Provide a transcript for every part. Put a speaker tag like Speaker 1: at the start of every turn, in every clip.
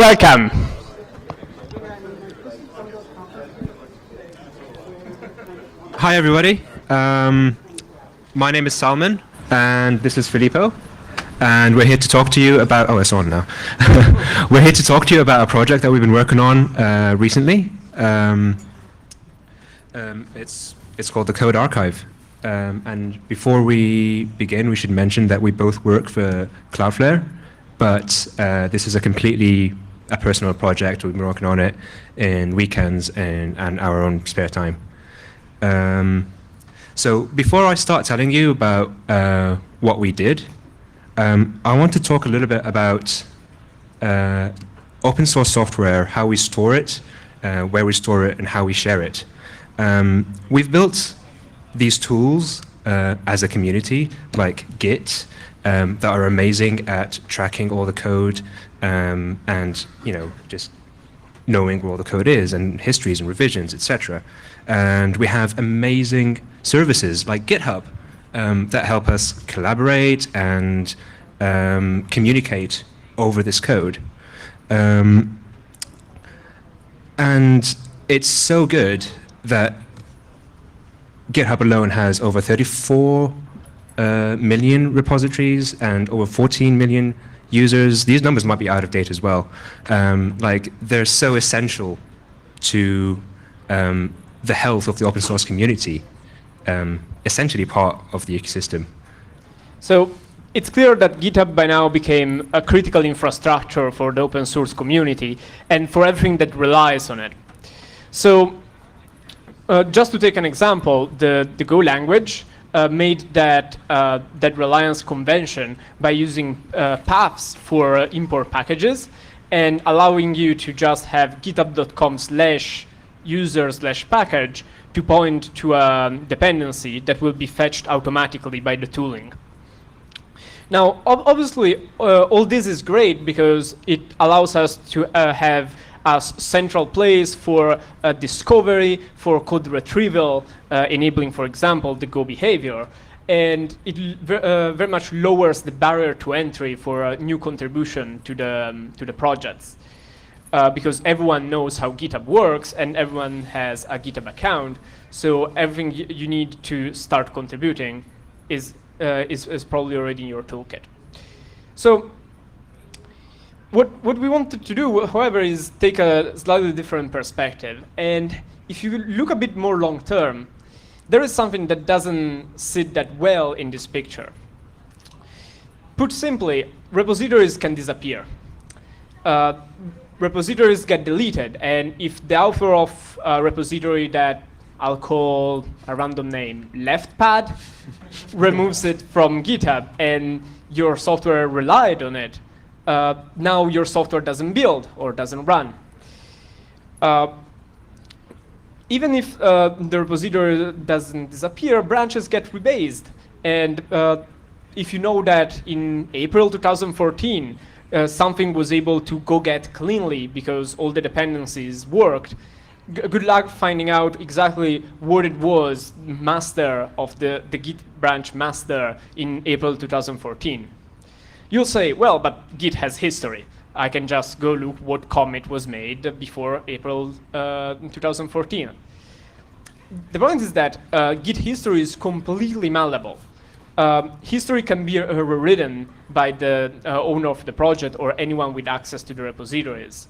Speaker 1: Welcome.
Speaker 2: Hi, everybody. My name is Salman, and this is Filippo. And we're here to talk to you about... Oh, it's on now. We're here to talk to you about a project that we've been working on recently. It's called the Code Archive. And before we begin, we should mention that we both work for Cloudflare, but this is a personal project. We've been working on it in weekends and our own spare time. So before I start telling you about what we did, I want to talk a little bit about open source software, how we store it, where we store it, and how we share it. We've built these tools as a community, like Git, that are amazing at tracking all the code and just knowing where all the code is and histories and revisions, etc. And we have amazing services like GitHub that help us collaborate and communicate over this code. And it's so good that GitHub alone has over 34 million repositories and over 14 million users. These numbers might be out of date as well. They're so essential to the health of the open source community, essentially part of the ecosystem.
Speaker 1: So it's clear that GitHub by now became a critical infrastructure for the open source community and for everything that relies on it. So just to take an example, the Go language made that reliance convention by using paths for import packages and allowing you to just have github.com/user/package to point to a dependency that will be fetched automatically by the tooling. Now, obviously, all this is great because it allows us to have a central place for discovery, for code retrieval, enabling, for example, the Go behavior. And it very much lowers the barrier to entry for a new contribution to the projects. Because everyone knows how GitHub works and everyone has a GitHub account. So everything you need to start contributing is probably already in your toolkit. So what we wanted to do, however, is take a slightly different perspective. And if you look a bit more long term, there is something that doesn't sit that well in this picture. Put simply, repositories can disappear. Repositories get deleted, and if the author of a repository that I'll call a random name, leftpad, removes it from GitHub and your software relied on it, now your software doesn't build or doesn't run. Even if the repository doesn't disappear, branches get rebased. And if you know that in April 2014, something was able to go get cleanly because all the dependencies worked, good luck finding out exactly what it was, master of the Git branch master in April 2014. You'll say, well, but Git has history. I can just go look what commit was made before April 2014. The point is that Git history is completely malleable. History can be rewritten by the owner of the project or anyone with access to the repositories.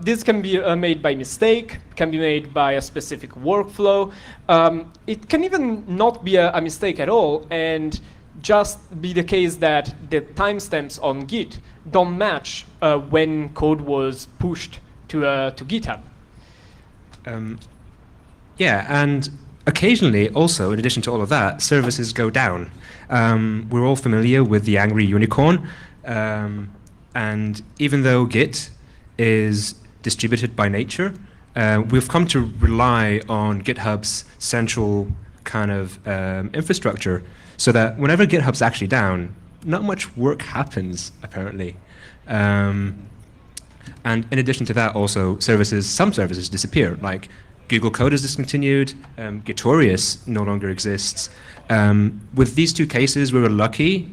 Speaker 1: This can be made by mistake, can be made by a specific workflow. It can even not be a mistake at all and just be the case that the timestamps on Git don't match when code was pushed to GitHub.
Speaker 2: Yeah, and occasionally also, in addition to all of that, services go down. We're all familiar with the angry unicorn. And even though Git is distributed by nature, we've come to rely on GitHub's central kind of infrastructure so that whenever GitHub's actually down, not much work happens, apparently. And in addition to that, also, some services disappear, like Google Code is discontinued, Gitorious no longer exists. With these two cases, we were lucky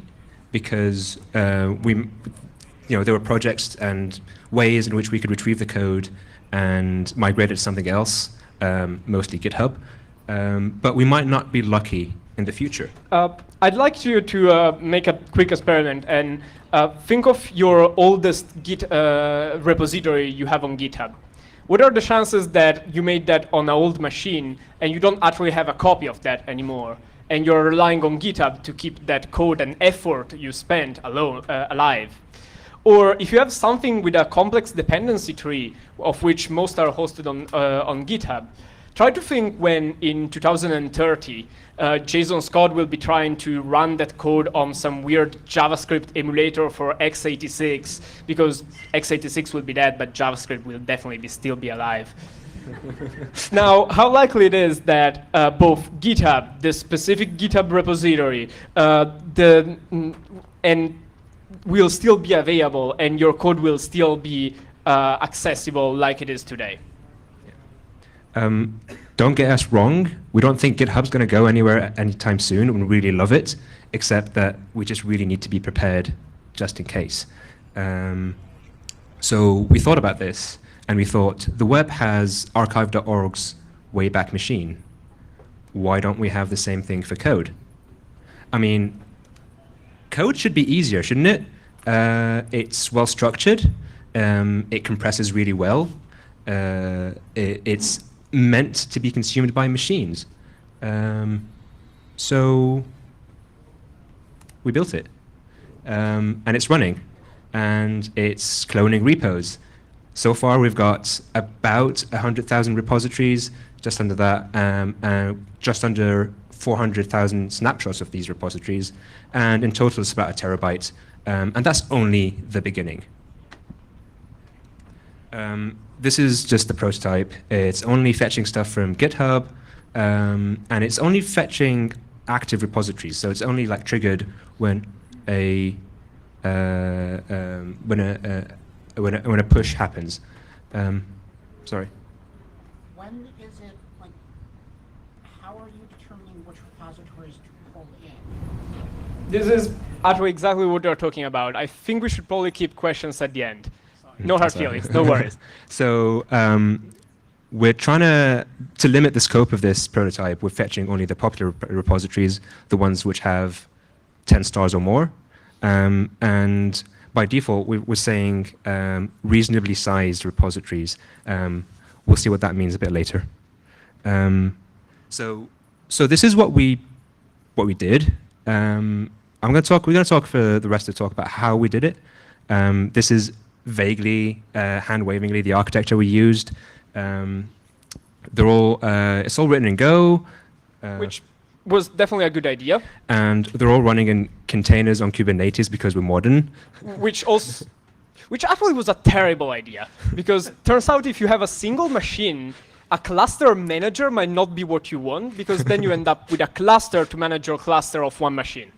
Speaker 2: because there were projects and ways in which we could retrieve the code and migrate it to something else, mostly GitHub. But we might not be lucky in the future.
Speaker 1: I'd like you to make a quick experiment and think of your oldest Git repository you have on GitHub. What are the chances that you made that on an old machine and you don't actually have a copy of that anymore, and you're relying on GitHub to keep that code and effort you spent alive? Or if you have something with a complex dependency tree, of which most are hosted on GitHub, try to think when in 2030, Jason Scott will be trying to run that code on some weird JavaScript emulator for x86, because x86 will be dead, but JavaScript will definitely still be alive. Now, how likely it is that both GitHub, the specific GitHub repository, and will still be available, and your code will still be accessible like it is today?
Speaker 2: Don't get us wrong. We don't think GitHub's going to go anywhere anytime soon. We really love it, except that we just really need to be prepared just in case. So we thought about this, and we thought, the web has archive.org's Wayback Machine. Why don't we have the same thing for code? I mean, code should be easier, shouldn't it? It's well structured. It compresses really well. It's meant to be consumed by machines. So we built it. And it's running. And it's cloning repos. So far, we've got about 100,000 repositories, just under that, just under 400,000 snapshots of these repositories. And in total, it's about a terabyte. And that's only the beginning. This is just the prototype. It's only fetching stuff from GitHub, and it's only fetching active repositories. So it's only like triggered when a push happens. Sorry.
Speaker 3: When is it, like, how are you determining which repositories to pull in?
Speaker 1: This is actually exactly what you're talking about. I think we should probably keep questions at the end. No hard feelings, no worries.
Speaker 2: So we're trying to limit the scope of this prototype. We're fetching only the popular repositories, the ones which have 10 stars or more. And by default, we're saying reasonably sized repositories. We'll see what that means a bit later. So this is what we did. We're going to talk for the rest of the talk about how we did it. This is vaguely, hand-wavingly, the architecture we used. It's all written in Go.
Speaker 1: Which was definitely a good idea.
Speaker 2: And they're all running in containers on Kubernetes because we're modern.
Speaker 1: Which actually was a terrible idea, because turns out if you have a single machine, a cluster manager might not be what you want, because then you end up with a cluster to manage your cluster of one machine.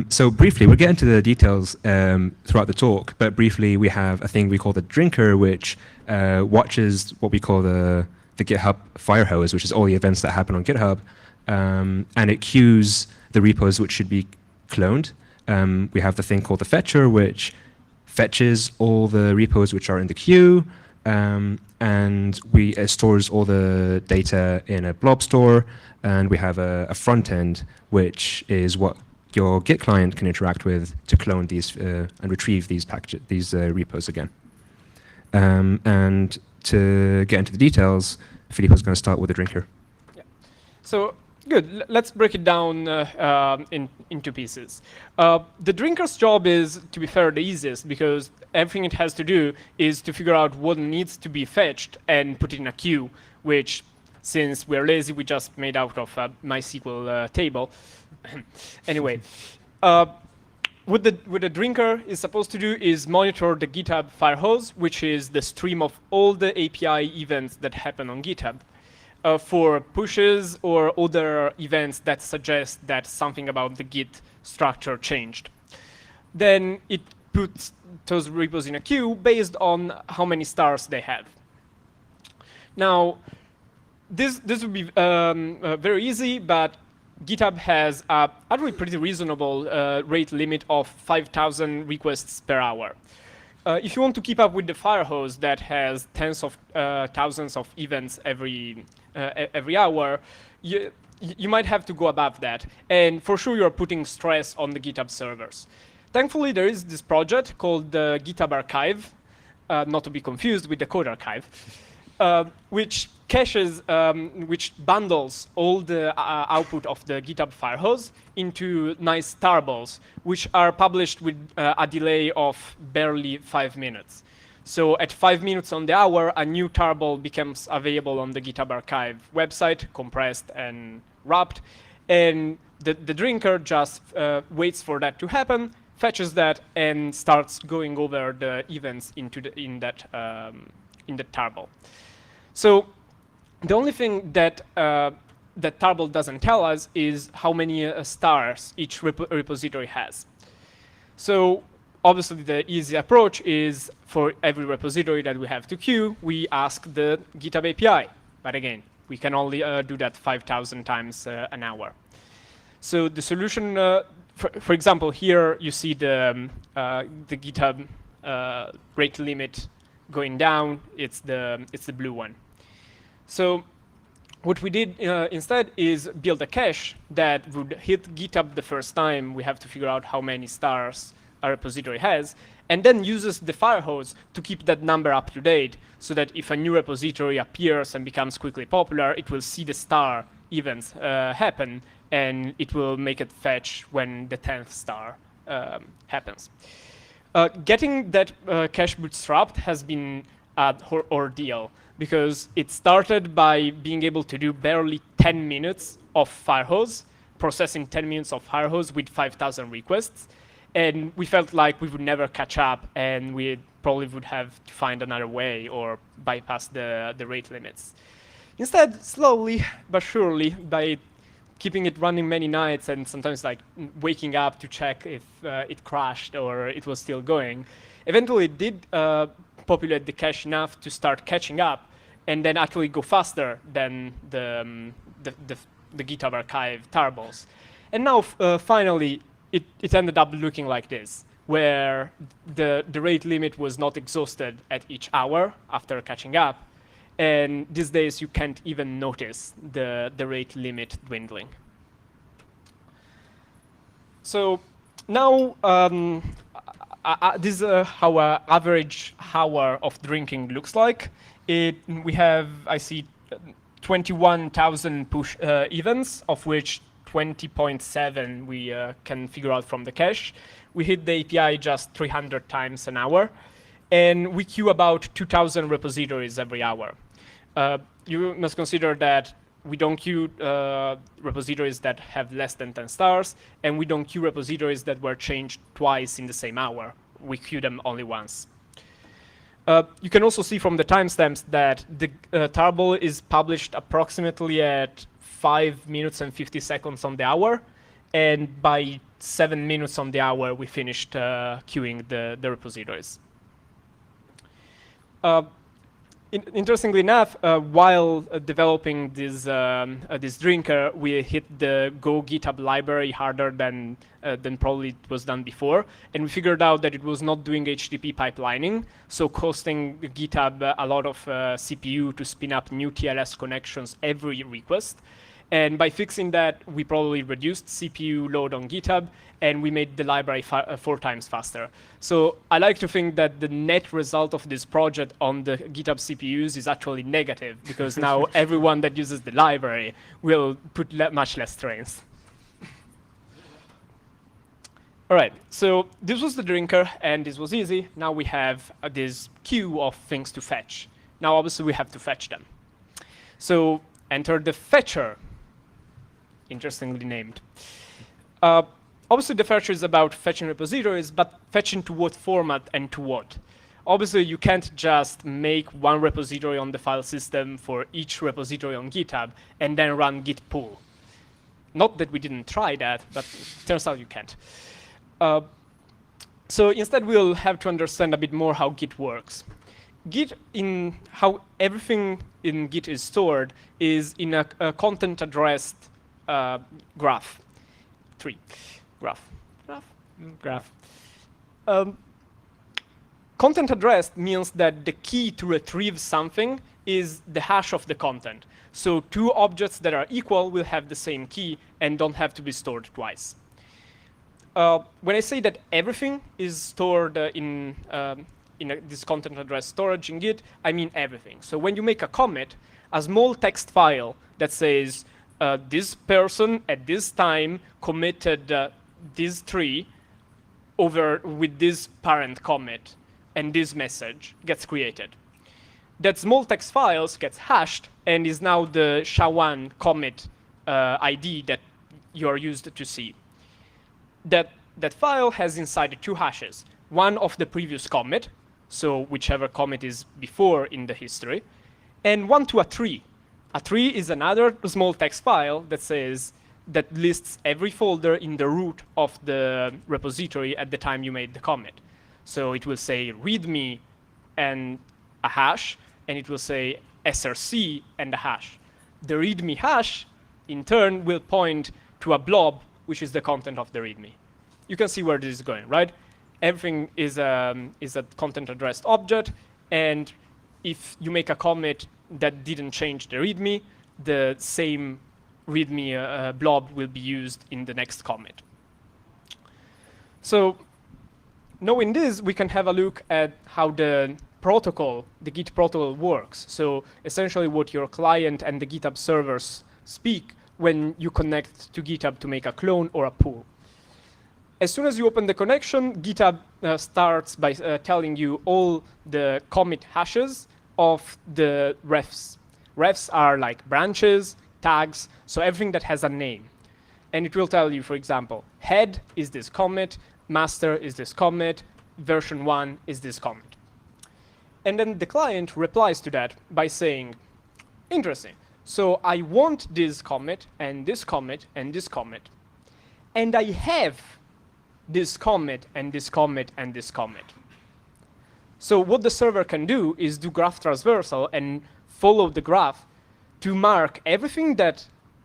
Speaker 2: So briefly, we'll get into the details throughout the talk, but briefly we have a thing we call the drinker, which watches what we call the GitHub fire hose, which is all the events that happen on GitHub, and it queues the repos which should be cloned. We have the thing called the fetcher, which fetches all the repos which are in the queue, and it stores all the data in a blob store, and we have a front end, which is what your Git client can interact with to clone these and retrieve these repos again. And to get into the details, Filippo's going to start with the drinker.
Speaker 1: Yeah. So good. Let's break it down into pieces. The drinker's job is, to be fair, the easiest, because everything it has to do is to figure out what needs to be fetched and put it in a queue, which, since we're lazy, we just made out of a MySQL table. Anyway, what the drinker is supposed to do is monitor the GitHub firehose, which is the stream of all the API events that happen on GitHub, for pushes or other events that suggest that something about the Git structure changed. Then it puts those repos in a queue based on how many stars they have. Now, this would be very easy, but GitHub has a actually pretty reasonable rate limit of 5,000 requests per hour. if you want to keep up with the fire hose that has tens of thousands of events every hour, you might have to go above that. And for sure, you're putting stress on the GitHub servers. Thankfully, there is this project called the GitHub Archive, not to be confused with the code archive, which caches, which bundles all the output of the GitHub Firehose into nice tarballs, which are published with a delay of barely 5 minutes. So at 5 minutes on the hour, a new tarball becomes available on the GitHub Archive website, compressed and wrapped, and the drinker just waits for that to happen, fetches that, and starts going over the events in that tarball. So the only thing that that tarball doesn't tell us is how many stars each repository has. So obviously, the easy approach is for every repository that we have to queue, we ask the GitHub API. But again, we can only do that 5,000 times an hour. So the solution, for example, here you see the GitHub rate limit going down. It's the blue one. So what we did instead is build a cache that would hit GitHub the first time. We have to figure out how many stars a repository has, and then uses the firehose to keep that number up to date, so that if a new repository appears and becomes quickly popular, it will see the star events happen, and it will make it fetch when the 10th star happens. Getting that cache bootstrapped has been an ordeal, because it started by being able to do barely 10 minutes of firehose, processing 10 minutes of firehose with 5,000 requests. And we felt like we would never catch up, and we probably would have to find another way or bypass the rate limits. Instead, slowly but surely, by keeping it running many nights and sometimes like waking up to check if it crashed or it was still going, eventually it did populate the cache enough to start catching up, and then actually go faster than the GitHub Archive tarballs. And now, finally, it ended up looking like this, where the rate limit was not exhausted at each hour after catching up, and these days you can't even notice the rate limit dwindling. So now, this is how an average hour of drinking looks like. We have, I see, 21,000 push events, of which 20.7 we can figure out from the cache. We hit the API just 300 times an hour, and we queue about 2,000 repositories every hour. You must consider that we don't queue repositories that have less than 10 stars, and we don't queue repositories that were changed twice in the same hour. We queue them only once. You can also see from the timestamps that the tarball is published approximately at 5 minutes and 50 seconds on the hour, and by 7 minutes on the hour, we finished queuing the repositories. Interestingly enough, while developing this drinker, we hit the Go GitHub library harder than probably it was done before, and we figured out that it was not doing HTTP pipelining, so costing GitHub a lot of CPU to spin up new TLS connections every request. And by fixing that, we probably reduced CPU load on GitHub, and we made the library 4 times faster. So I like to think that the net result of this project on the GitHub CPUs is actually negative, because now everyone that uses the library will put much less strains. All right, so this was the drinker, and this was easy. Now we have this queue of things to fetch. Now, obviously, we have to fetch them. So enter the fetcher, interestingly named. Obviously, the fetcher is about fetching repositories, but fetching to what format and to what? Obviously, you can't just make one repository on the file system for each repository on GitHub and then run git pull. Not that we didn't try that, but it turns out you can't. So instead, we'll have to understand a bit more how Git works. Git, in how everything in Git is stored, is in a content addressed graph. Graph. Content addressed means that the key to retrieve something is the hash of the content. So two objects that are equal will have the same key and don't have to be stored twice. When I say that everything is stored this content address storage in Git, I mean everything. So when you make a commit, a small text file that says this person at this time committed this tree over with this parent commit, and this message gets created. That small text files gets hashed and is now the SHA-1 commit ID that you are used to see. That file has inside it two hashes, one of the previous commit, so whichever commit is before in the history, and one to a tree. A tree is another small text file that lists every folder in the root of the repository at the time you made the commit. So it will say readme and a hash, and it will say src and a hash. The readme hash, in turn, will point to a blob, which is the content of the readme. You can see where this is going, right? Everything is a content addressed object, and if you make a commit that didn't change the readme, the same readme blob will be used in the next commit. So knowing this, we can have a look at how the Git protocol works. So essentially what your client and the GitHub servers speak when you connect to GitHub to make a clone or a pull. As soon as you open the connection, GitHub starts by telling you all the commit hashes of the refs. Refs are like branches, tags, so everything that has a name. And it will tell you, for example, head is this commit, master is this commit, version 1 is this commit. And then the client replies to that by saying, interesting, so I want this commit, and this commit, and this commit. And I have this commit, and this commit, and this commit. So what the server can do is do graph traversal and follow the graph to mark everything that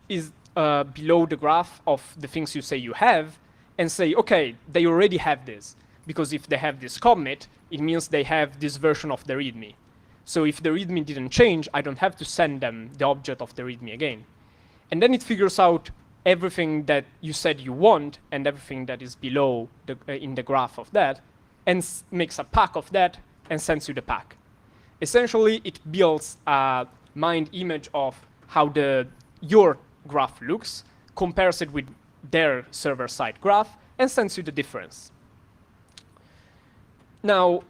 Speaker 1: is below the graph of the things you say you have, and say, okay, they already have this. Because if they have this commit, it means they have this version of the README. So if the README didn't change, I don't have to send them the object of the README again. And then it figures out everything that you said you want and everything that is below in the graph of that, and makes a pack of that and sends you the pack. Essentially, it builds a mind image of how your graph looks, compares it with their server-side graph, and sends you the difference. Now,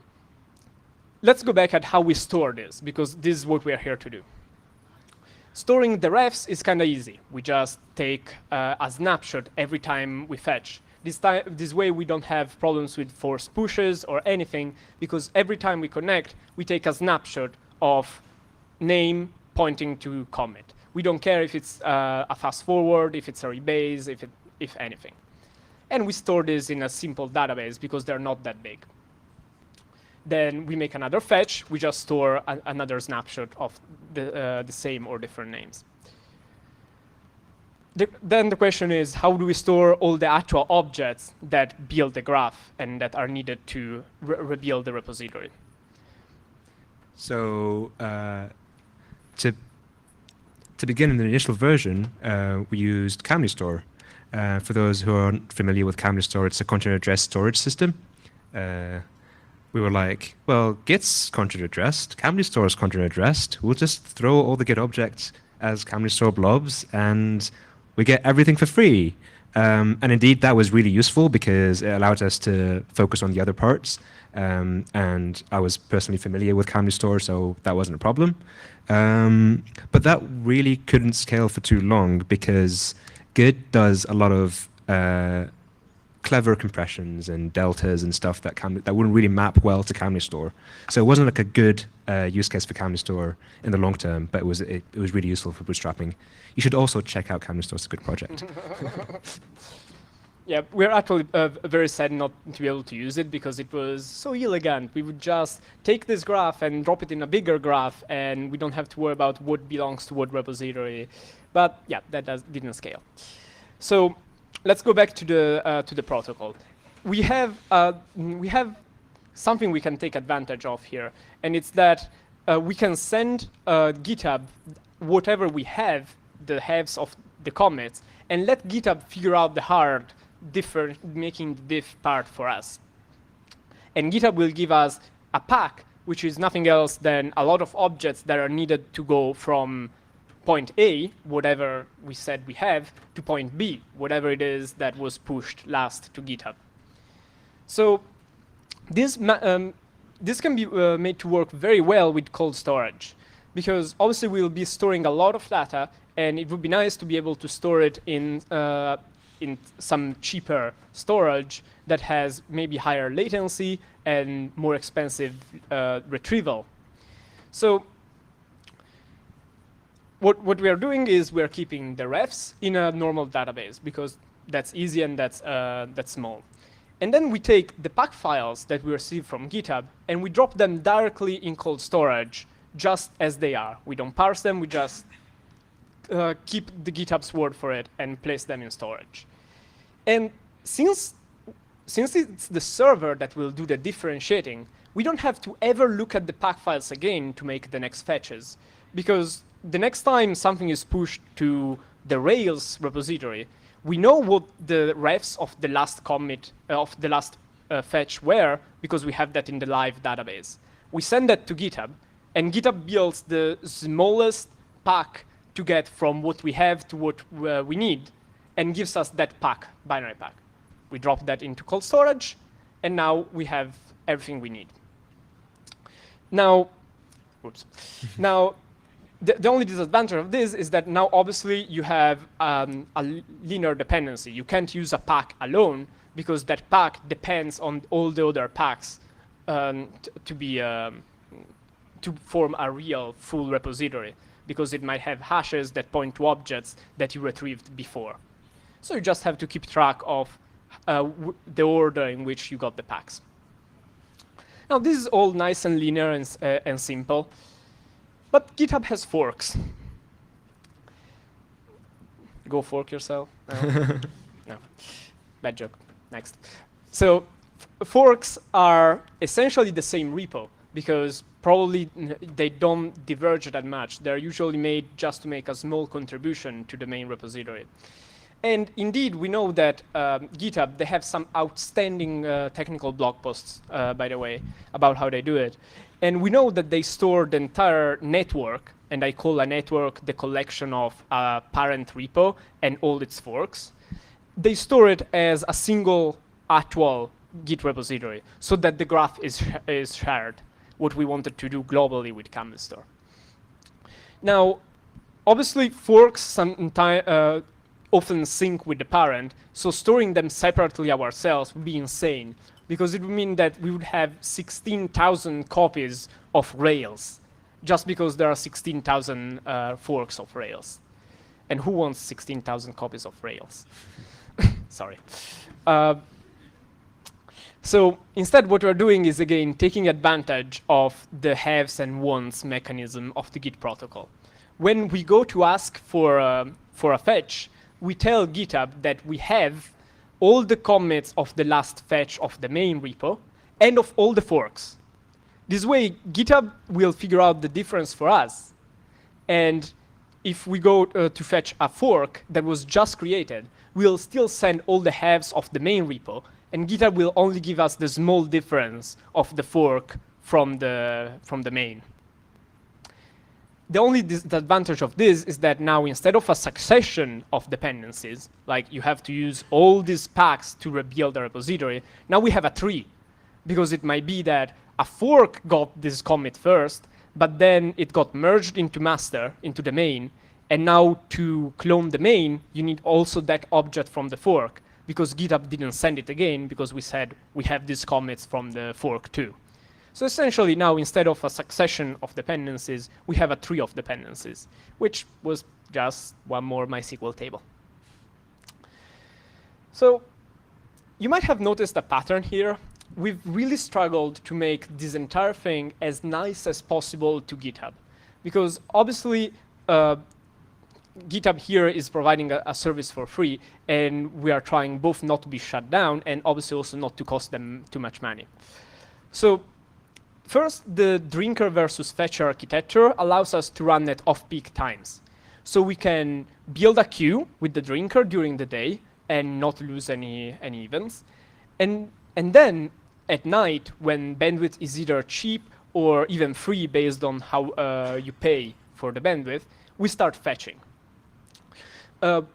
Speaker 1: let's go back at how we store this, because this is what we are here to do. Storing the refs is kind of easy. We just take a snapshot every time we fetch. This way we don't have problems with forced pushes or anything, because every time we connect, we take a snapshot of name pointing to commit. We don't care if it's a fast forward, if it's a rebase, if anything. And we store this in a simple database because they're not that big. Then we make another fetch. We just store another snapshot of the same or different names. Then the question is, how do we store all the actual objects that build the graph and that are needed to rebuild the repository?
Speaker 2: So to begin in the initial version, we used Camly Store. For those who aren't familiar with Camly Store, it's a content address storage system. We were like, well, Git's content addressed, Camly Store is content addressed. We'll just throw all the Git objects as Camly Store blobs, and we get everything for free. And indeed, that was really useful because it allowed us to focus on the other parts. And I was personally familiar with Camly Store, so that wasn't a problem. But that really couldn't scale for too long because Git does a lot of clever compressions and deltas and stuff that wouldn't really map well to Camly Store. So it wasn't like a good use case for Camly Store in the long term, but it was really useful for bootstrapping. You should also check out Camly Store. It's a good project.
Speaker 1: Yeah, we're actually very sad not to be able to use it because it was so elegant. We would just take this graph and drop it in a bigger graph, and we don't have to worry about what belongs to what repository. But yeah, that didn't scale. So let's go back to the protocol. We have something we can take advantage of here, and it's that we can send GitHub whatever we have, the halves of the commits, and let GitHub figure out the hard making the diff part for us. And GitHub will give us a pack, which is nothing else than a lot of objects that are needed to go from point A, whatever we said we have, to point B, whatever it is that was pushed last to GitHub. So this can be made to work very well with cold storage, because obviously we'll be storing a lot of data, and it would be nice to be able to store it in some cheaper storage that has maybe higher latency and more expensive retrieval. So what we are doing is we're keeping the refs in a normal database, because that's easy and that's small. And then we take the pack files that we receive from GitHub and we drop them directly in cold storage, just as they are. We don't parse them, we just keep the GitHub's word for it and place them in storage. And since it's the server that will do the differentiating, we don't have to ever look at the pack files again to make the next fetches, because the next time something is pushed to the Rails repository, we know what the refs of the last commit, of the last fetch were, because we have that in the live database. We send that to GitHub, and GitHub builds the smallest pack to get from what we have to what we need, and gives us that pack, binary pack. We drop that into cold storage, and now we have everything we need. Now, now, the only disadvantage of this is that now obviously you have a linear dependency. You can't use a pack alone, because that pack depends on all the other packs to form a real full repository, because it might have hashes that point to objects that you retrieved before. So you just have to keep track of the order in which you got the packs. Now this is all nice and linear and simple, but GitHub has forks. Go fork yourself. No. No. Bad joke. Next. So forks are essentially the same repo, because probably they don't diverge that much. They're usually made just to make a small contribution to the main repository. And indeed, we know that GitHub, they have some outstanding technical blog posts, by the way, about how they do it. And we know that they store the entire network, and I call a network the collection of a parent repo and all its forks. They store it as a single actual Git repository, so that the graph is shared, what we wanted to do globally with Camel Store. Now, obviously, forks often sync with the parent, so storing them separately ourselves would be insane, because it would mean that we would have 16,000 copies of Rails, just because there are 16,000 forks of Rails. And who wants 16,000 copies of Rails? Sorry. So instead, what we're doing is, again, taking advantage of the haves and wants mechanism of the Git protocol. When we go to ask for a fetch, we tell GitHub that we have all the commits of the last fetch of the main repo and of all the forks. This way, GitHub will figure out the difference for us. And if we go to fetch a fork that was just created, we'll still send all the halves of the main repo, and GitHub will only give us the small difference of the fork from the main. The only disadvantage of this is that now, instead of a succession of dependencies, like you have to use all these packs to rebuild a repository, now we have a tree, because it might be that a fork got this commit first, but then it got merged into master, into the main, and now to clone the main, you need also that object from the fork, because GitHub didn't send it again, because we said we have these commits from the fork too. So essentially now, instead of a succession of dependencies, we have a tree of dependencies, which was just one more MySQL table. So you might have noticed a pattern here. We've really struggled to make this entire thing as nice as possible to GitHub, because obviously GitHub here is providing a service for free, and we are trying both not to be shut down and obviously also not to cost them too much money. So first, the drinker versus fetcher architecture allows us to run at off-peak times. So we can build a queue with the drinker during the day and not lose any events. And then at night, when bandwidth is either cheap or even free based on how you pay for the bandwidth, we start fetching.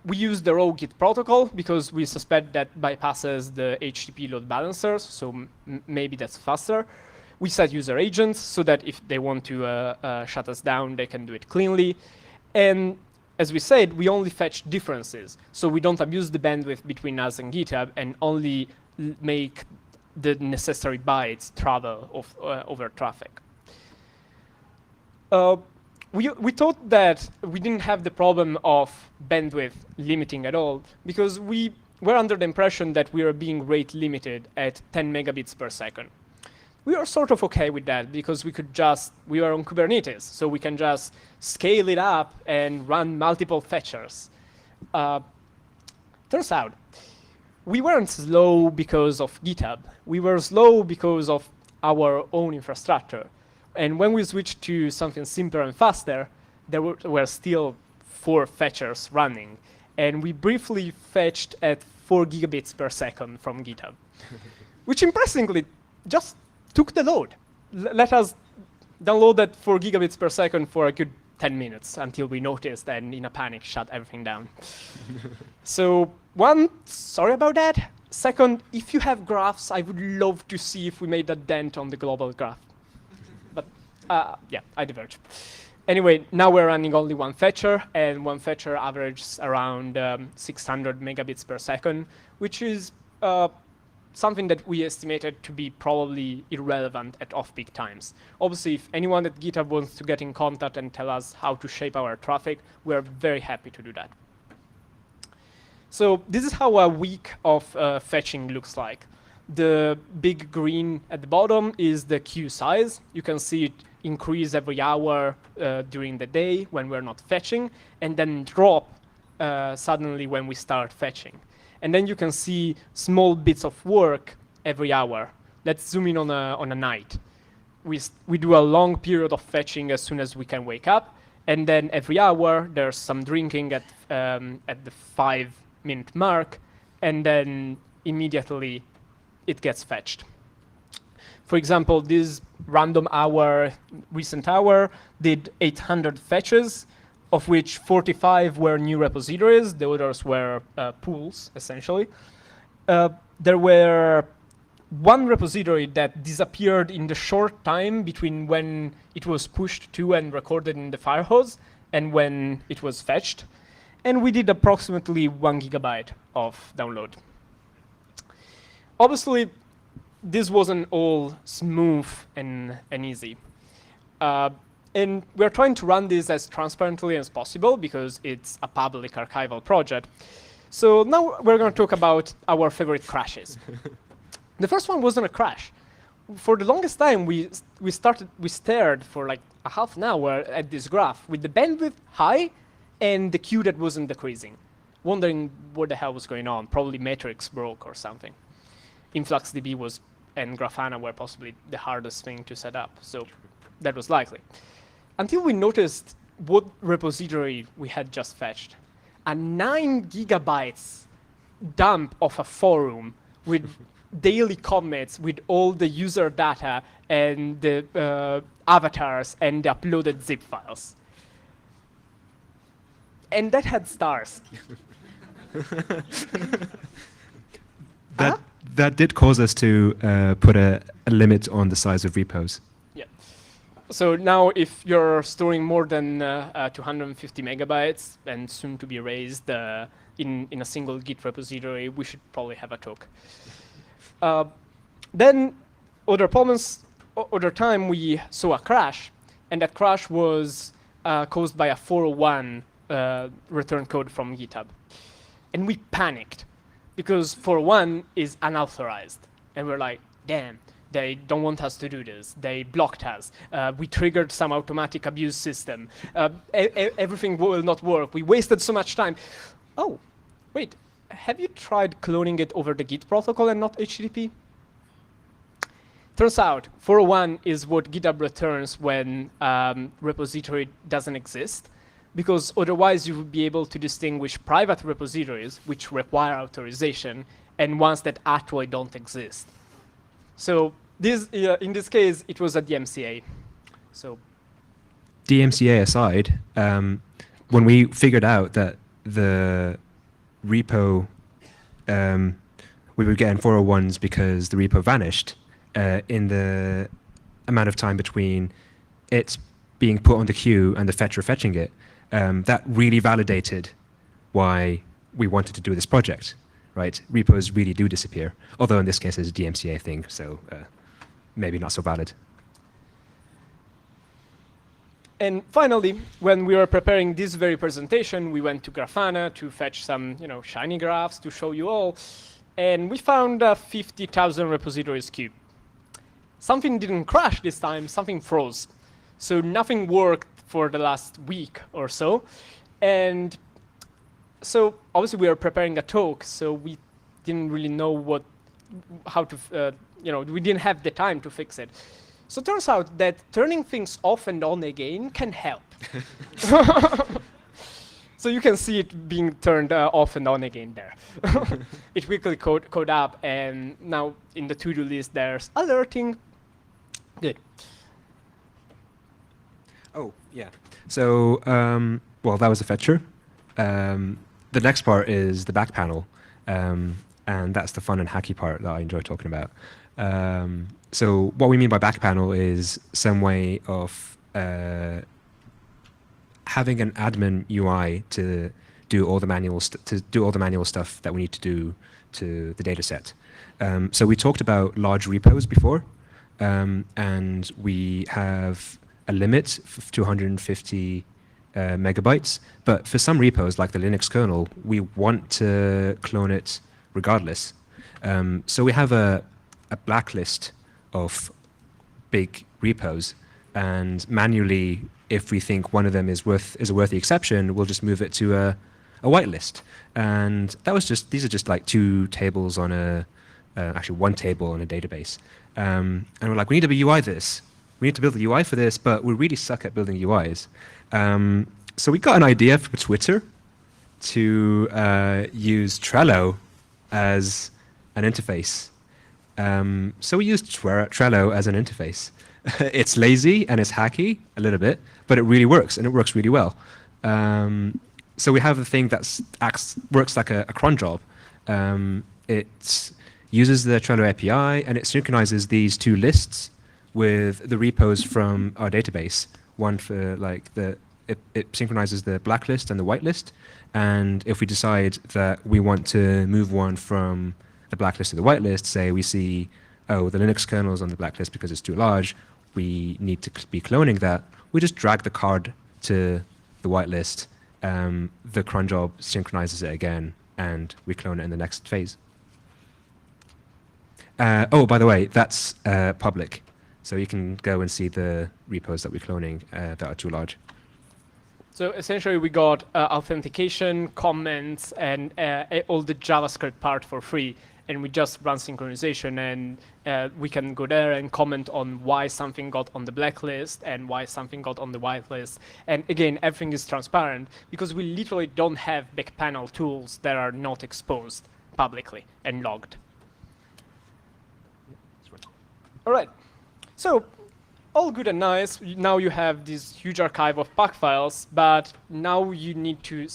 Speaker 1: We use the raw Git protocol because we suspect that bypasses the HTTP load balancers, so maybe that's faster. We set user agents so that if they want to shut us down, they can do it cleanly. And as we said, we only fetch differences, so we don't abuse the bandwidth between us and GitHub and only make the necessary bytes travel over traffic. We thought that we didn't have the problem of bandwidth limiting at all because we were under the impression that we were being rate limited at 10 megabits per second. We were sort of okay with that because we were on Kubernetes, so we can just scale it up and run multiple fetchers. Turns out, we weren't slow because of GitHub. We were slow because of our own infrastructure. And when we switched to something simpler and faster, there were still 4 fetchers running. And we briefly fetched at 4 gigabits per second from GitHub, which impressively just took the load. Let us download that 4 gigabits per second for a good 10 minutes until we noticed and in a panic shut everything down. So one, sorry about that. Second, if you have graphs, I would love to see if we made a dent on the global graph. But yeah, I diverge. Anyway, now we're running only one fetcher, and one fetcher averages around 600 megabits per second, which is something that we estimated to be probably irrelevant at off-peak times. Obviously, if anyone at GitHub wants to get in contact and tell us how to shape our traffic, we're very happy to do that. So this is how a week of fetching looks like. The big green at the bottom is the queue size. You can see it increase every hour during the day when we're not fetching, and then drop suddenly when we start fetching. And then you can see small bits of work every hour. Let's zoom in on a night. We do a long period of fetching as soon as we can wake up, and then every hour there's some drinking at the 5-minute mark, and then immediately it gets fetched. For example, this random hour, recent hour, did 800 fetches, of which 45 were new repositories. The others were pools, essentially. There were one repository that disappeared in the short time between when it was pushed to and recorded in the firehose and when it was fetched. And we did approximately 1 gigabyte of download. Obviously, this wasn't all smooth and easy. And we're trying to run this as transparently as possible because it's a public archival project. So now we're going to talk about our favorite crashes. The first one wasn't a crash. For the longest time, we stared for like a half an hour at this graph with the bandwidth high and the queue that wasn't decreasing, wondering what the hell was going on. Probably Matrix broke or something. InfluxDB and Grafana were possibly the hardest thing to set up, so that was likely. Until we noticed what repository we had just fetched. A 9 gigabytes dump of a forum with daily commits with all the user data and the avatars and the uploaded zip files. And that had stars.
Speaker 2: That did cause us to put a limit on the size of repos.
Speaker 1: So now if you're storing more than 250 megabytes and soon to be raised in a single Git repository, we should probably have a talk. Then other time we saw a crash, and that crash was caused by a 401 return code from GitHub. And we panicked because 401 is unauthorized. And we're like, damn. They don't want us to do this. They blocked us. We triggered some automatic abuse system. Everything will not work. We wasted so much time. Oh, wait. Have you tried cloning it over the Git protocol and not HTTP? Turns out 401 is what GitHub returns when repository doesn't exist, because otherwise you would be able to distinguish private repositories which require authorization and ones that actually don't exist. So this, in this case, it was a DMCA. So
Speaker 2: DMCA aside, when we figured out that the repo, we were getting 401s because the repo vanished in the amount of time between it being put on the queue and the fetcher fetching it, that really validated why we wanted to do this project, right? Repos really do disappear, although in this case it's a DMCA thing, so maybe not so valid.
Speaker 1: And finally, when we were preparing this very presentation, we went to Grafana to fetch some, shiny graphs to show you all, and we found a 50,000 repositories queue. Something didn't crash this time, something froze. So nothing worked for the last week or so. And so obviously we were preparing a talk, so we didn't really know how to, we didn't have the time to fix it. So it turns out that turning things off and on again can help. So you can see it being turned off and on again there. It quickly code up, and now in the to-do list there's alerting. Good.
Speaker 2: Oh, yeah. So, well, that was a fetcher. The next part is the back panel, and that's the fun and hacky part that I enjoy talking about. So what we mean by back panel is some way of having an admin UI to do all the manual stuff that we need to do to the data set. So we talked about large repos before, and we have a limit of 250 megabytes. But for some repos, like the Linux kernel, we want to clone it regardless. So we have a blacklist of big repos, and manually, if we think one of them is a worthy exception, we'll just move it to a whitelist. And these are just like two tables on actually one table on a database. And we're like, we need to UI this. We need to build a UI for this, but we really suck at building UIs. So we got an idea for Twitter to use Trello as an interface. So we used Trello as an interface. It's lazy and it's hacky a little bit, but it really works, and it works really well. So we have a thing that works like a cron job. It uses the Trello API, and it synchronizes these two lists with the repos from our database. One for it synchronizes the blacklist and the whitelist. And if we decide that we want to move one from the blacklist to the whitelist, say we see, oh, the Linux kernel is on the blacklist because it's too large, we need to be cloning that, we just drag the card to the whitelist, the cron job synchronizes it again, and we clone it in the next phase. Oh, by the way, that's public. So you can go and see the repos that we're cloning that are too large.
Speaker 1: So essentially we got authentication, comments, and all the JavaScript part for free. And we just run synchronization, and we can go there and comment on why something got on the blacklist and why something got on the whitelist. And again, everything is transparent because we literally don't have back panel tools that are not exposed publicly and logged. All right. So all good and nice. Now you have this huge archive of pack files, but now you need to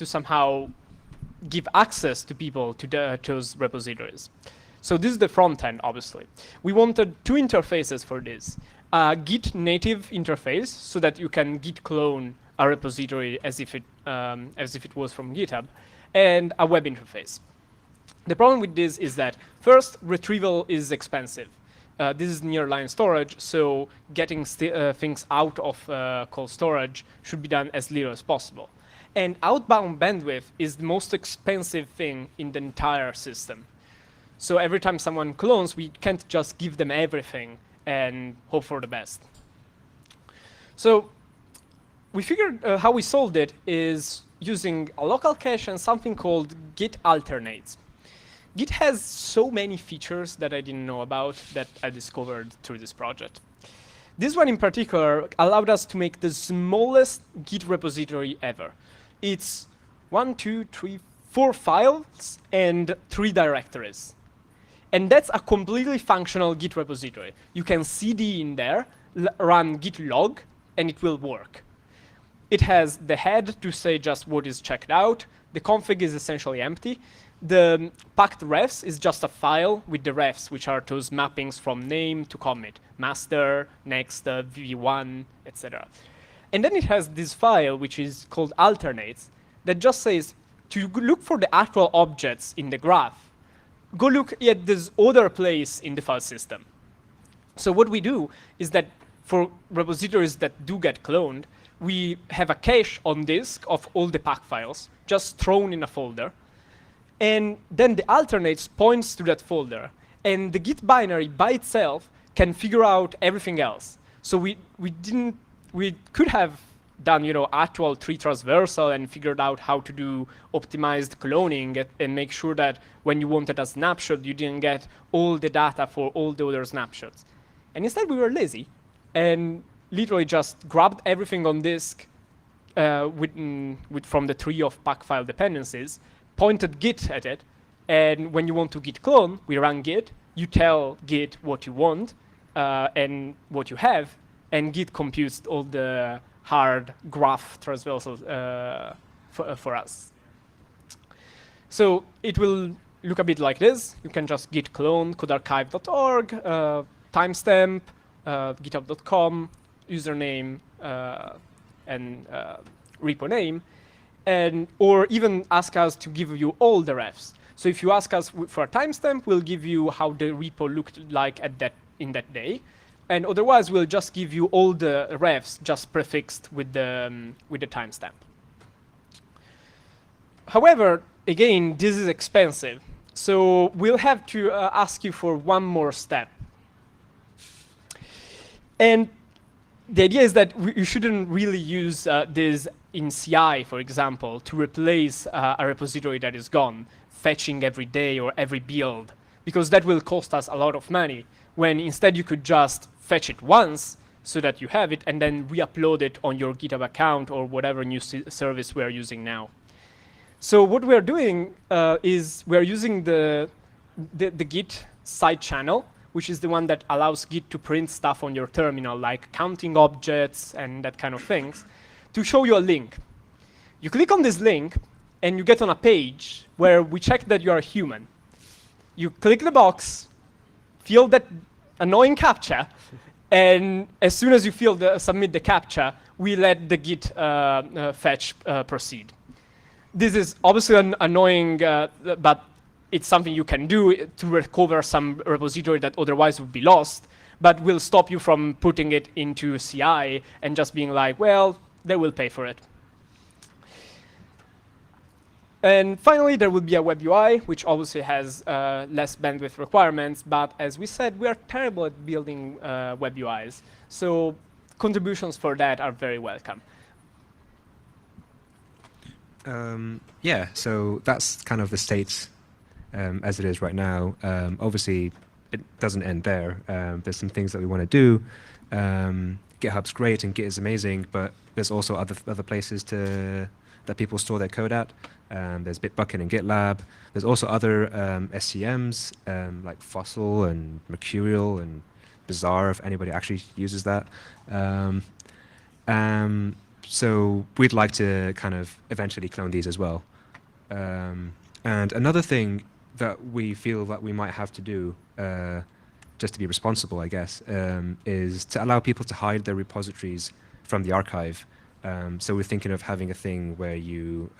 Speaker 1: somehow give access to people to those repositories. So this is the front end, obviously. We wanted two interfaces for this. A Git native interface, so that you can Git clone a repository as if it was from GitHub, and a web interface. The problem with this is that, first, retrieval is expensive. This is nearline storage, so getting things out of cold storage should be done as little as possible. And outbound bandwidth is the most expensive thing in the entire system. So every time someone clones, we can't just give them everything and hope for the best. So we figured how we solved it is using a local cache and something called Git alternates. Git has so many features that I didn't know about that I discovered through this project. This one in particular allowed us to make the smallest Git repository ever. It's 1, 2, 3, 4 files and 3 directories. And that's a completely functional Git repository. You can cd in there, run git log, and it will work. It has the head to say just what is checked out. The config is essentially empty. The packed refs is just a file with the refs, which are those mappings from name to commit, master, next, v1, etc. And then it has this file, which is called alternates, that just says to look for the actual objects in the graph, go look at this other place in the file system. So what we do is that for repositories that do get cloned, we have a cache on disk of all the pack files, just thrown in a folder. And then the alternates points to that folder. And the Git binary by itself can figure out everything else. So we could have done actual tree transversal and figured out how to do optimized cloning and make sure that when you wanted a snapshot, you didn't get all the data for all the other snapshots. And instead we were lazy and literally just grabbed everything on disk from the tree of pack file dependencies, pointed Git at it, and when you want to git clone, we run Git, you tell Git what you want and what you have, and Git computes all the hard graph transversals for us. So it will look a bit like this. You can just git clone codearchive.org, timestamp, github.com, username, and repo name, or even ask us to give you all the refs. So if you ask us for a timestamp, we'll give you how the repo looked like in that day. And otherwise, we'll just give you all the refs just prefixed with the timestamp. However, again, this is expensive. So we'll have to ask you for one more step. And the idea is that you shouldn't really use this in CI, for example, to replace a repository that is gone, fetching every day or every build, because that will cost us a lot of money, when instead you could just fetch it once so that you have it and then re-upload it on your GitHub account or whatever new service we're using now. So what we're doing is we're using the Git side channel, which is the one that allows Git to print stuff on your terminal, like counting objects and that kind of things, to show you a link. You click on this link, and you get on a page where we check that you are human. You click the box, fill that annoying CAPTCHA, and as soon as you submit the CAPTCHA, we let the Git fetch proceed. This is obviously annoying, but it's something you can do to recover some repository that otherwise would be lost, but will stop you from putting it into CI and just being like, well, they will pay for it. And finally, there will be a web UI, which obviously has less bandwidth requirements, but as we said, we are terrible at building web UIs. So contributions for that are very welcome.
Speaker 2: Yeah, so that's kind of the state as it is right now. Obviously, it doesn't end there. There's some things that we want to do. GitHub's great and Git is amazing, but there's also other places that people store their code at. There's Bitbucket and GitLab. There's also other SCMs like Fossil and Mercurial and Bazaar, if anybody actually uses that. So we'd like to kind of eventually clone these as well. And another thing that we feel that we might have to do, just to be responsible, I guess, is to allow people to hide their repositories from the archive. So we're thinking of having a thing where you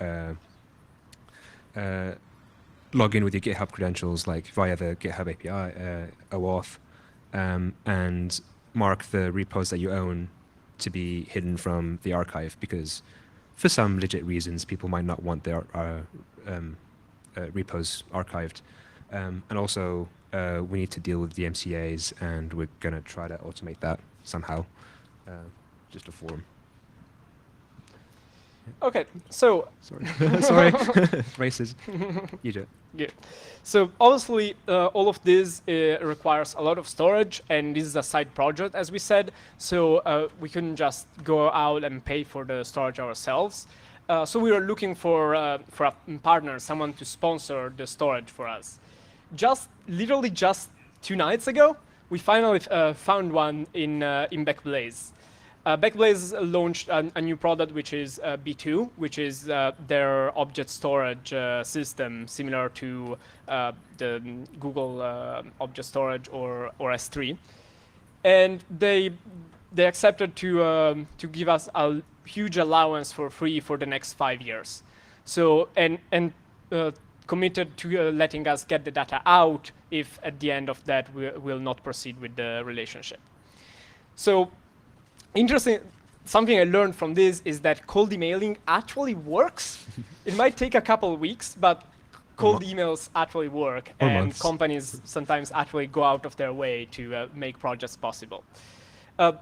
Speaker 2: log in with your GitHub credentials, like via the GitHub API, OAuth, and mark the repos that you own to be hidden from the archive, because for some legit reasons, people might not want their repos archived. And also, we need to deal with the MCAs, and we're going to try to automate that somehow, just a form.
Speaker 1: Okay, so
Speaker 2: Sorry. Sorry. Racist. You do it.
Speaker 1: yeah. So obviously, all of this requires a lot of storage, and this is a side project, as we said. So we couldn't just go out and pay for the storage ourselves. So we were looking for a partner, someone to sponsor the storage for us. Literally just 2 nights ago, we finally found one in Backblaze. Backblaze launched a new product, which is B2, which is their object storage system, similar to the Google object storage or S3. And they accepted to give us a huge allowance for free for the next 5 years. So and committed to letting us get the data out if at the end of that we will not proceed with the relationship. So interesting, something I learned from this is that cold emailing actually works. It might take a couple of weeks, but cold emails actually work,
Speaker 2: Or
Speaker 1: and
Speaker 2: months.
Speaker 1: companies sometimes actually go out of their way to make projects possible.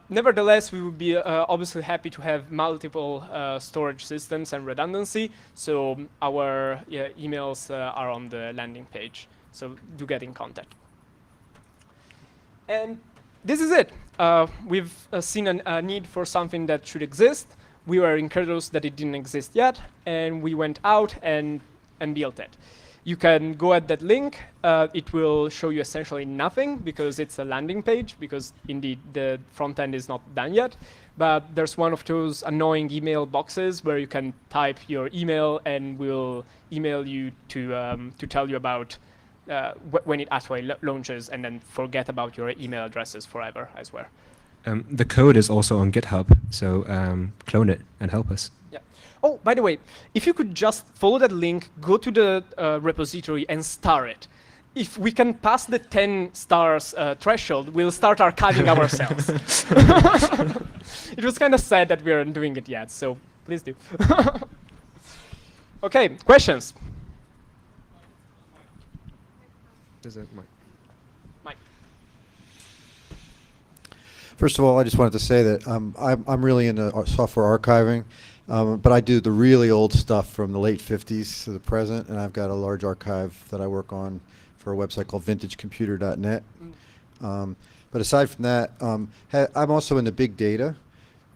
Speaker 1: Nevertheless, we would be obviously happy to have multiple storage systems and redundancy, so our emails are on the landing page, so do get in contact. And this is it. We've seen a need for something that should exist. We were incredulous that it didn't exist yet, and we went out and built it. You can go at that link. It will show you essentially nothing because it's a landing page, because indeed the front end is not done yet. But there's one of those annoying email boxes where you can type your email and we'll email you to tell you about when it actually launches, and then forget about your email addresses forever, I swear.
Speaker 2: The code is also on GitHub, so clone it and help us.
Speaker 1: Yeah. Oh, by the way, if you could just follow that link, go to the repository and star it. If we can pass the 10 stars threshold, we'll start archiving ourselves. It was kind of sad that we aren't doing it yet, so please do. Okay, questions?
Speaker 2: There's a mic.
Speaker 1: Mike.
Speaker 4: First of all, I just wanted to say that I'm really into software archiving, but I do the really old stuff from the late 50s to the present, and I've got a large archive that I work on for a website called vintagecomputer.net. But aside from that, I'm also into big data,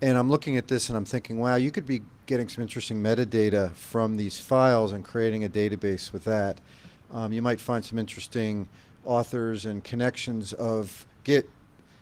Speaker 4: and I'm looking at this and I'm thinking, wow, you could be getting some interesting metadata from these files and creating a database with that. You might find some interesting authors and connections of Git.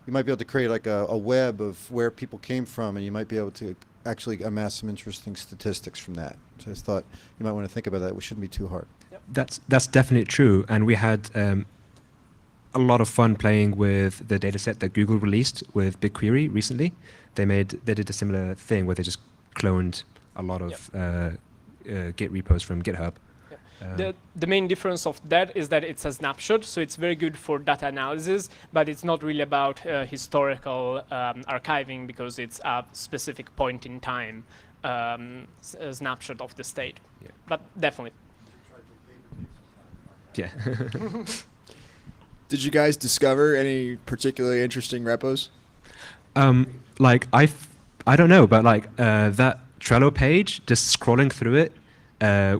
Speaker 4: You might be able to create like a web of where people came from, and you might be able to actually amass some interesting statistics from that. So I just thought you might want to think about that. It shouldn't be too hard.
Speaker 2: That's definitely true, and we had a lot of fun playing with the dataset that Google released with BigQuery recently. They did a similar thing where they just cloned a lot of Git repos from GitHub.
Speaker 1: The main difference of that is that it's a snapshot, so it's very good for data analysis, but it's not really about historical archiving, because it's a specific point in time a snapshot of the state.
Speaker 2: Yeah.
Speaker 1: But definitely.
Speaker 2: Yeah.
Speaker 5: Did you guys discover any particularly interesting repos?
Speaker 2: Like I don't know, but like that Trello page, just scrolling through it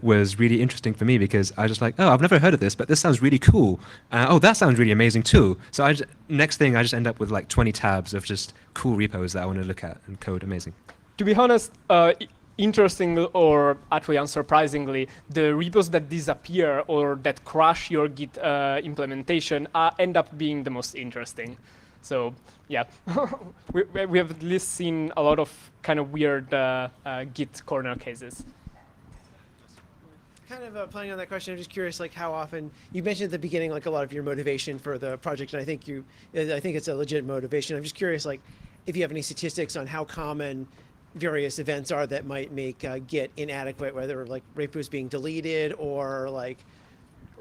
Speaker 2: was really interesting for me, because I was just like, oh, I've never heard of this, but this sounds really cool. Oh, that sounds really amazing too. So next thing I just end up with like 20 tabs of just cool repos that I want to look at and code. Amazing.
Speaker 1: To be honest, interestingly, or actually unsurprisingly, the repos that disappear or that crash your Git implementation end up being the most interesting. So yeah, we have at least seen a lot of kind of weird Git corner cases.
Speaker 6: Kind of playing on that question, I'm just curious, like how often you mentioned at the beginning, like a lot of your motivation for the project, and I think it's a legit motivation. I'm just curious, like if you have any statistics on how common various events are that might make Git inadequate, whether like repos being deleted or like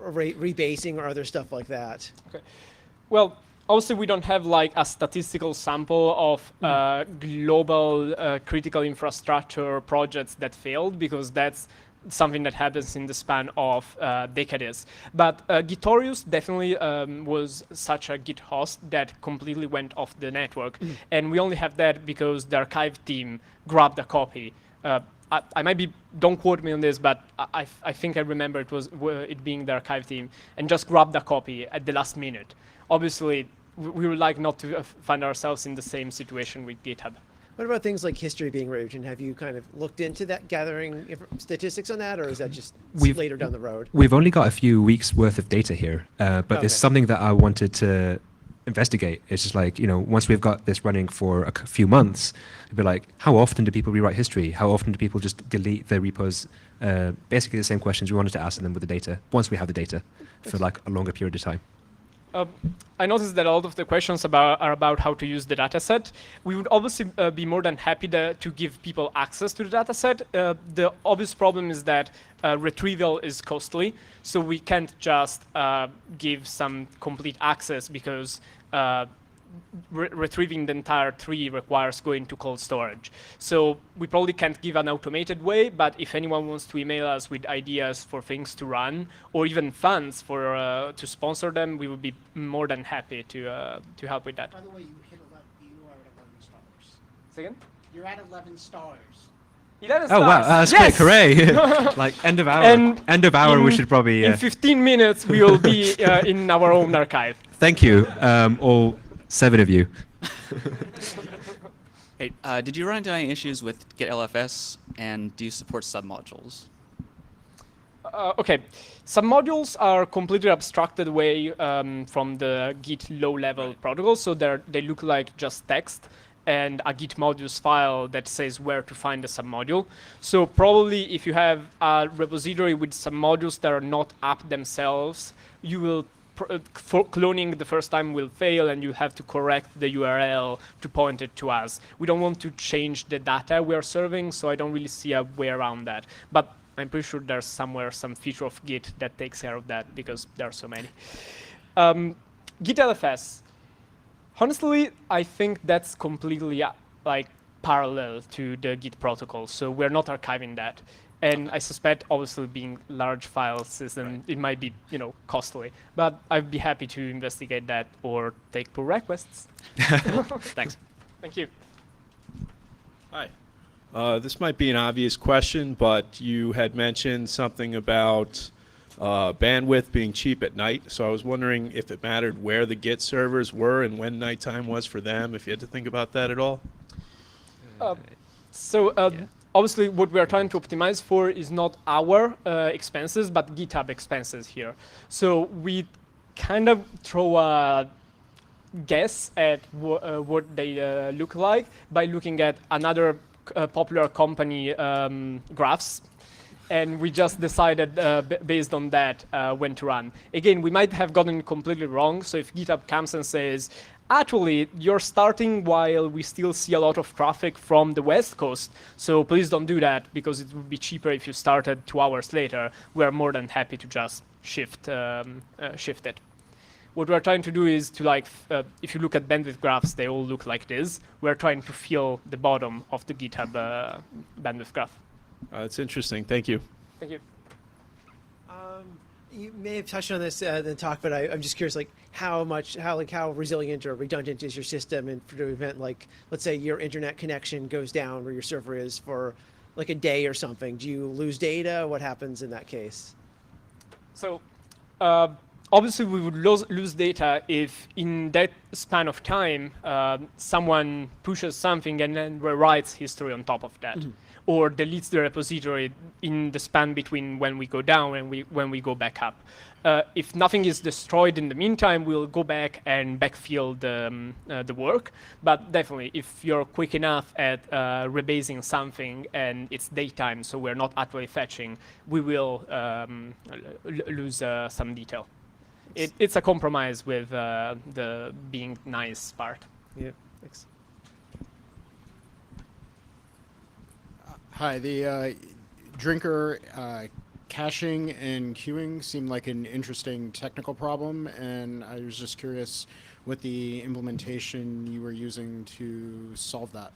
Speaker 6: rebasing or other stuff like that.
Speaker 1: Okay. Well, obviously we don't have like a statistical sample of global critical infrastructure projects that failed, because that's something that happens in the span of decades. But Gitorius definitely was such a Git host that completely went off the network. And we only have that because the archive team grabbed a copy I might be, don't quote me on this, but I think I remember it was it being the archive team, and just grabbed a copy at the last minute. Obviously, we would like not to find ourselves in the same situation with GitHub.
Speaker 6: What about things like history being reviewed? And have you kind of looked into that, gathering statistics on that, or is that just later down the road?
Speaker 2: We've only got a few weeks worth of data here, but
Speaker 6: Okay.
Speaker 2: it's something that I wanted to investigate. It's just like, once we've got this running for a few months, it'd be like, how often do people rewrite history? How often do people just delete their repos? Basically the same questions we wanted to ask them with the data, once we have the data for like a longer period of time.
Speaker 1: I noticed that a lot of the questions are about how to use the dataset. We would obviously be more than happy to give people access to the dataset. The obvious problem is that retrieval is costly, so we can't just give some complete access because retrieving the entire tree requires going to cold storage. So we probably can't give an automated way, but if anyone wants to email us with ideas for things to run, or even funds for to sponsor them, we would be more than happy to help with that.
Speaker 3: By the way, you are at 11 stars.
Speaker 1: Second?
Speaker 3: You're at 11 stars.
Speaker 1: 11
Speaker 2: Oh wow,
Speaker 1: stars.
Speaker 2: that's
Speaker 1: Yes!
Speaker 2: great, hooray! Like end of hour.
Speaker 1: And
Speaker 2: End of hour, we
Speaker 1: in-
Speaker 2: should probably.
Speaker 1: In 15 minutes, we will be in our own archive.
Speaker 2: Thank you, all 7 of you.
Speaker 7: Hey, did you run into any issues with Git LFS, and do you support submodules?
Speaker 1: Okay, submodules are completely abstracted away from the Git low-level protocol, so they look like just text and a Git modules file that says where to find the submodule. So probably if you have a repository with submodules that are not app themselves, you will for cloning the first time will fail, and you have to correct the URL to point it to us. We don't want to change the data we are serving, so I don't really see a way around that. But I'm pretty sure there's somewhere some feature of Git that takes care of that, because there are so many. Git LFS. Honestly, I think that's completely like parallel to the Git protocol, so we're not archiving that. And I suspect, obviously, being large file system, it might be, costly. But I'd be happy to investigate that or take pull requests.
Speaker 7: Thanks.
Speaker 1: Thank you.
Speaker 8: Hi. This might be an obvious question, but you had mentioned something about bandwidth being cheap at night. So I was wondering if it mattered where the Git servers were and when nighttime was for them, if you had to think about that at all.
Speaker 1: Obviously, what we are trying to optimize for is not our expenses, but GitHub expenses here. So we kind of throw a guess at what they look like by looking at another popular company graphs. And we just decided based on that when to run. Again, we might have gotten it completely wrong. So if GitHub comes and says, actually, you're starting while we still see a lot of traffic from the West Coast, so please don't do that, because it would be cheaper if you started 2 hours later. We're more than happy to just shift it. What we're trying to do is to if you look at bandwidth graphs, they all look like this. We're trying to fill the bottom of the GitHub bandwidth graph.
Speaker 8: It's interesting. Thank you.
Speaker 1: Thank you.
Speaker 6: You may have touched on this in the talk, but I'm just curious, how resilient or redundant is your system, and to prevent, let's say your internet connection goes down where your server is for a day or something. Do you lose data? What happens in that case?
Speaker 1: So obviously, we would lose data if in that span of time, someone pushes something and then rewrites history on top of that. Mm-hmm. Or deletes the repository in the span between when we go down and when we go back up. If nothing is destroyed in the meantime, we'll go back and backfill the work. But definitely, if you're quick enough at rebasing something and it's daytime, so we're not actually fetching, we will lose some detail. It's a compromise with the being nice part.
Speaker 6: Yeah, thanks.
Speaker 9: Hi, the drinker caching and queuing seemed like an interesting technical problem, and I was just curious what the implementation you were using to solve that.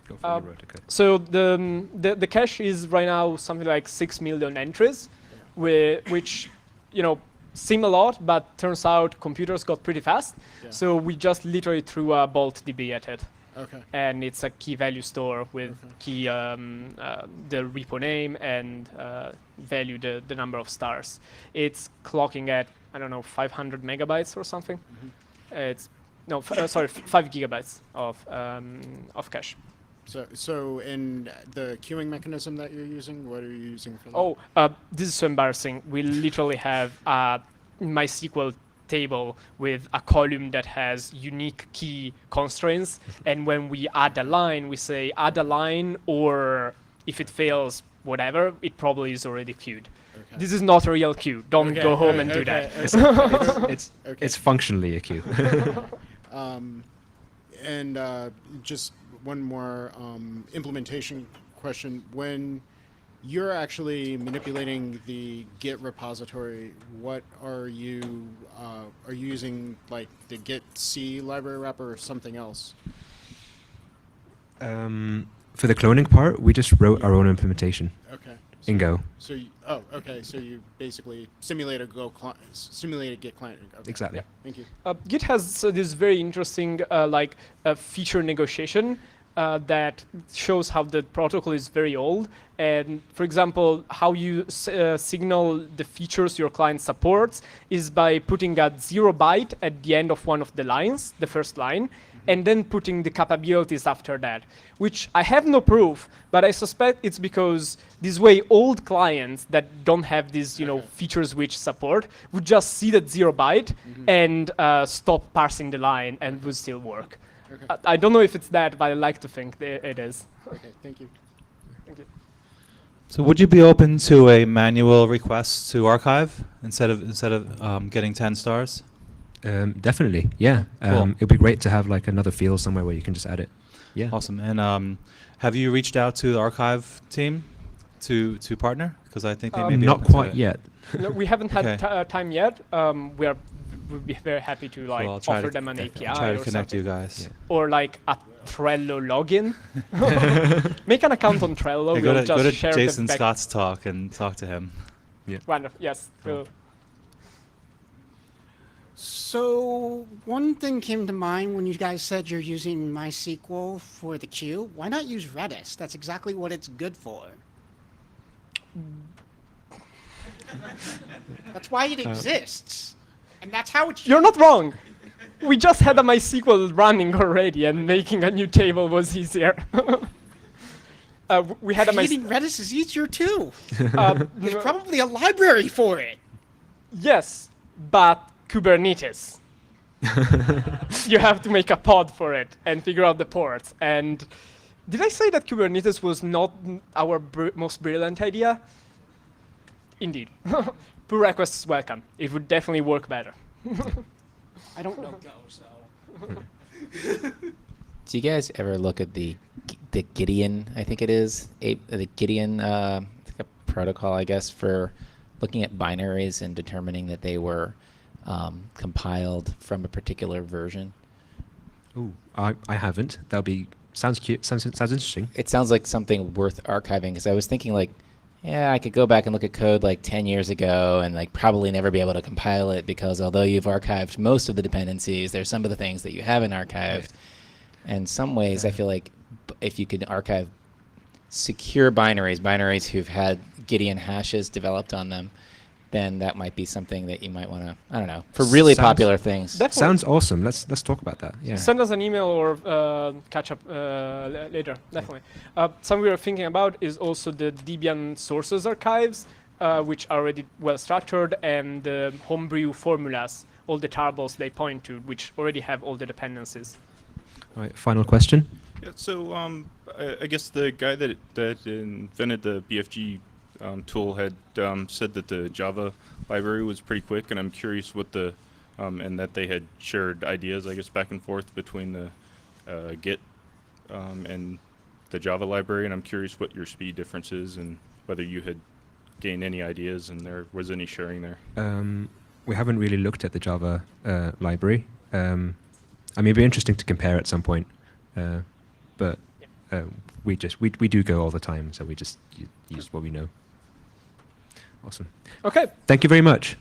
Speaker 2: Go for the road, okay.
Speaker 1: So the cache is right now something like 6 million entries, which seem a lot, but turns out computers got pretty fast. Yeah. So we just literally threw a Bolt DB at it.
Speaker 9: Okay.
Speaker 1: And it's a key value store with key the repo name and value the number of stars. It's clocking at, I don't know, 500 megabytes or something. It's no, sorry, 5 gigabytes of cache.
Speaker 9: So in the queuing mechanism that you're using, what are you using for that?
Speaker 1: Oh, this is so embarrassing. We literally have a MySQL table with a column that has unique key constraints. And when we add a line, we say add a line, or if it fails, whatever, it probably is already queued.
Speaker 9: Okay.
Speaker 1: This is not a real queue. Don't
Speaker 9: Okay,
Speaker 1: go home
Speaker 9: okay,
Speaker 1: and do
Speaker 9: okay,
Speaker 1: that.
Speaker 2: It's functionally a queue.
Speaker 9: And just one more implementation question. When you're actually manipulating the Git repository, what are you using, like the Git C library wrapper or something else?
Speaker 2: For the cloning part, we just wrote our own implementation
Speaker 9: Okay.
Speaker 2: in Go.
Speaker 9: So okay. So you basically simulate a Git client. Okay.
Speaker 2: Exactly.
Speaker 9: Thank you.
Speaker 1: Git has this very interesting feature negotiation that shows how the protocol is very old. And for example, how you signal the features your client supports is by putting a 0 byte at the end of one of the lines, the first line, and then putting the capabilities after that, which I have no proof, but I suspect it's because this way old clients that don't have these features which support would just see that 0 byte and stop parsing the line and would still work.
Speaker 9: Okay.
Speaker 1: I don't know if it's that, but I like to think it is.
Speaker 9: Okay. Thank you.
Speaker 1: Thank you.
Speaker 10: So would you be open to a manual request to archive instead of getting 10 stars?
Speaker 2: Definitely, yeah.
Speaker 10: Cool.
Speaker 2: It'd be great to have like another field somewhere where you can just add it. Yeah.
Speaker 10: Awesome. And have you reached out to the archive team to partner? Because I think they may be
Speaker 2: Not
Speaker 10: open to
Speaker 2: quite
Speaker 10: it.
Speaker 2: yet.
Speaker 1: No, we haven't had
Speaker 10: Okay.
Speaker 1: time yet. We'd be very happy to
Speaker 10: Well, I'll try
Speaker 1: offer
Speaker 10: to-
Speaker 1: them an
Speaker 10: I'll
Speaker 1: API
Speaker 10: try to
Speaker 1: or
Speaker 10: connect
Speaker 1: something.
Speaker 10: you guys.
Speaker 2: Yeah.
Speaker 1: Or like a Trello login. Make an account on Trello.
Speaker 10: Hey,
Speaker 1: we'll
Speaker 10: go
Speaker 1: just
Speaker 10: to
Speaker 1: share
Speaker 10: Jason
Speaker 1: the back.
Speaker 10: Scott's talk and talk to him.
Speaker 1: Wonderful. Yes. We'll
Speaker 3: So one thing came to mind when you guys said you're using MySQL for the queue. Why not use Redis? That's exactly what it's good for. That's why it exists. And that's how it's
Speaker 1: You're not wrong. We just had a MySQL running already, and making a new table was easier. We had a
Speaker 3: Creating
Speaker 1: MySQL.
Speaker 3: Redis is easier too.
Speaker 1: Uh,
Speaker 3: There's probably a library for it.
Speaker 1: yes, but Kubernetes. You have to make a pod for it and figure out the ports. And did I say that Kubernetes was not our most brilliant idea? Indeed. Pull requests welcome. It would definitely work better.
Speaker 3: I don't know Go, so.
Speaker 11: Do you guys ever look at the Gideon, I think it is, the Gideon protocol, I guess, for looking at binaries and determining that they were compiled from a particular version?
Speaker 2: Ooh, I haven't. That'll be sounds cute. Sounds interesting.
Speaker 11: It sounds like something worth archiving, because I was thinking like, yeah, I could go back and look at code like 10 years ago and like probably never be able to compile it, because although you've archived most of the dependencies, there's some of the things that you haven't archived. And in some ways, I feel like if you could archive secure binaries who've had Gideon hashes developed on them, then that might be something that you might want to, I don't know, for really
Speaker 2: Sounds-
Speaker 11: popular things.
Speaker 1: Definitely.
Speaker 2: Sounds awesome. Let's talk about that. Yeah.
Speaker 1: Send us an email or catch up later, definitely. Something we were thinking about is also the Debian sources archives, which are already well structured, and the homebrew formulas, all the tarbles they point to, which already have all the dependencies.
Speaker 2: All right. Final question.
Speaker 12: Yeah, so I guess the guy that invented the BFG tool had said that the Java library was pretty quick, and I'm curious what the and that they had shared ideas, I guess, back and forth between the Git and the Java library, and I'm curious what your speed difference is and whether you had gained any ideas and there was any sharing there.
Speaker 2: We haven't really looked at the Java library. I mean, it'd be interesting to compare at some point, but we do Go all the time, so we just use what we know. Awesome.
Speaker 1: Okay.
Speaker 2: Thank you very much.